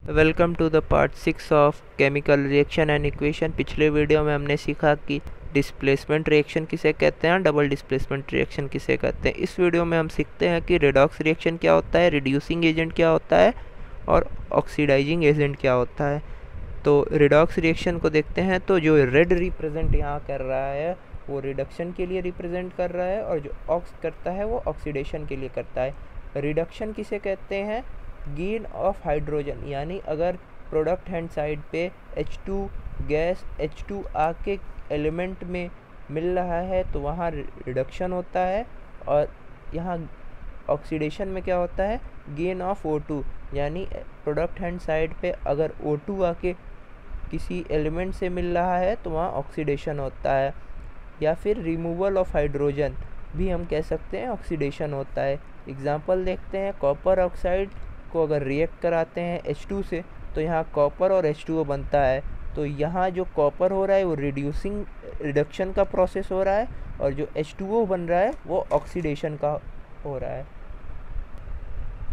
Welcome to the part 6 of chemical reaction and equation. पिछले video में हमने सीखा कि डिस्प्लेसमेंट रिएक्शन किसे कहते हैं, डबल डिस्प्लेसमेंट रिएक्शन किसे कहते हैं। इस वीडियो में हम सीखते हैं कि रिडॉक्स रिएक्शन क्या होता है, रिड्यूसिंग एजेंट क्या होता है और ऑक्सीडाइजिंग एजेंट क्या होता है। तो रिडॉक्स रिएक्शन को देखते हैं। तो जो रेड रिप्रेजेंट यहाँ कर रहा है वो रिडक्शन के लिए रिप्रेजेंट कर रहा है और जो ऑक्स करता है वो ऑक्सीडेशन के लिए करता है। रिडक्शन किसे कहते हैं, गेन ऑफ हाइड्रोजन, यानी अगर प्रोडक्ट हैंड साइड पे H2 गैस H2 आके एलिमेंट में मिल रहा है तो वहाँ रिडक्शन होता है। और यहाँ ऑक्सीडेशन में क्या होता है, गेन ऑफ O2, यानी प्रोडक्ट हैंड साइड पे अगर O2 आके किसी एलिमेंट से मिल रहा है तो वहाँ ऑक्सीडेशन होता है। या फिर रिमूवल ऑफ हाइड्रोजन भी हम कह सकते हैं ऑक्सीडेशन होता है। एग्जांपल देखते हैं, कॉपर ऑक्साइड को अगर रिएक्ट कराते हैं H2 से तो यहाँ कॉपर और H2O बनता है। तो यहाँ जो कॉपर हो रहा है वो रिडक्शन का प्रोसेस हो रहा है और जो H2O बन रहा है वो ऑक्सीडेशन का हो रहा है।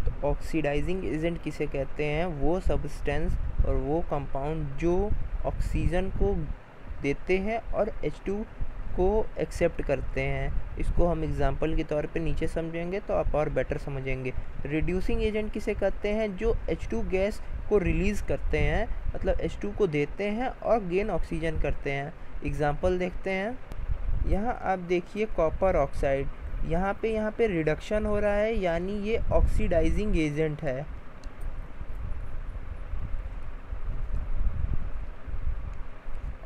तो ऑक्सीडाइजिंग एजेंट किसे कहते हैं, वो सब्सटेंस और वो कंपाउंड जो ऑक्सीजन को देते हैं और H2 को एक्सेप्ट करते हैं। इसको हम एग्जांपल के तौर पे नीचे समझेंगे तो आप और बेटर समझेंगे। रिड्यूसिंग एजेंट किसे कहते हैं, जो H2 गैस को रिलीज़ करते हैं, मतलब H2 को देते हैं और गेन ऑक्सीजन करते हैं। एग्जांपल देखते हैं, यहाँ आप देखिए कॉपर ऑक्साइड, यहाँ पे रिडक्शन हो रहा है, यानी ये ऑक्सीडाइजिंग एजेंट है।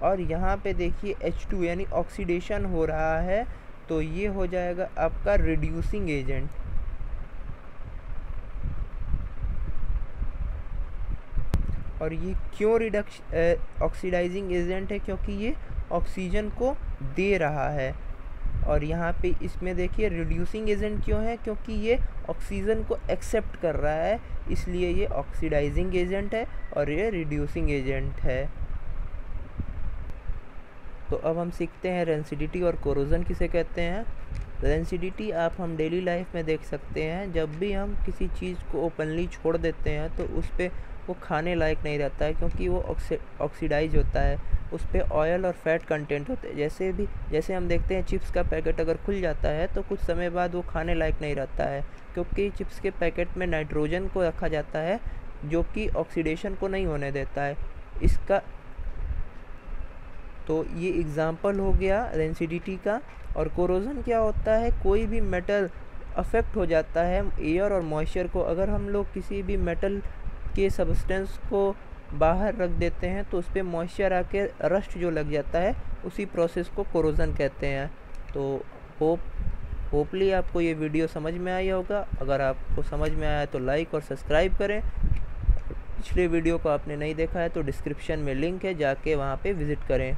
और यहाँ पे देखिए H2 यानी ऑक्सीडेशन हो रहा है, तो ये हो जाएगा आपका रिड्यूसिंग एजेंट। और ये क्यों ऑक्सीडाइजिंग एजेंट है, क्योंकि ये ऑक्सीजन को दे रहा है। और यहाँ पे इसमें देखिए रिड्यूसिंग एजेंट क्यों है, क्योंकि ये ऑक्सीजन को एक्सेप्ट कर रहा है, इसलिए ये ऑक्सीडाइजिंग एजेंट है और ये रिड्यूसिंग एजेंट है। तो अब हम सीखते हैं रेंसिडिटी और कोरोजन किसे कहते हैं। रेंसिडिटी हम डेली लाइफ में देख सकते हैं, जब भी हम किसी चीज़ को ओपनली छोड़ देते हैं तो उस पर वो खाने लायक नहीं रहता है, क्योंकि वो ऑक्सीडाइज होता है, उस पर ऑयल और फैट कंटेंट होते हैं। जैसे हम देखते हैं चिप्स का पैकेट अगर खुल जाता है तो कुछ समय बाद वो खाने लायक नहीं रहता है, क्योंकि चिप्स के पैकेट में नाइट्रोजन को रखा जाता है जो कि ऑक्सीडेशन को नहीं होने देता है। इसका तो ये एग्ज़ाम्पल हो गया रेंसिडिटी का। और कोरोजन क्या होता है, कोई भी मेटल अफेक्ट हो जाता है एयर और मॉइस्चर को। अगर हम लोग किसी भी मेटल के सब्सटेंस को बाहर रख देते हैं तो उस पर मॉइस्चर आके रस्ट जो लग जाता है, उसी प्रोसेस को कोरोजन कहते हैं। तो होपली आपको ये वीडियो समझ में आया होगा। अगर आपको समझ में आया तो लाइक और सब्सक्राइब करें। पिछले वीडियो को आपने नहीं देखा है तो डिस्क्रिप्शन में लिंक है, जाके वहाँ पे विज़िट करें।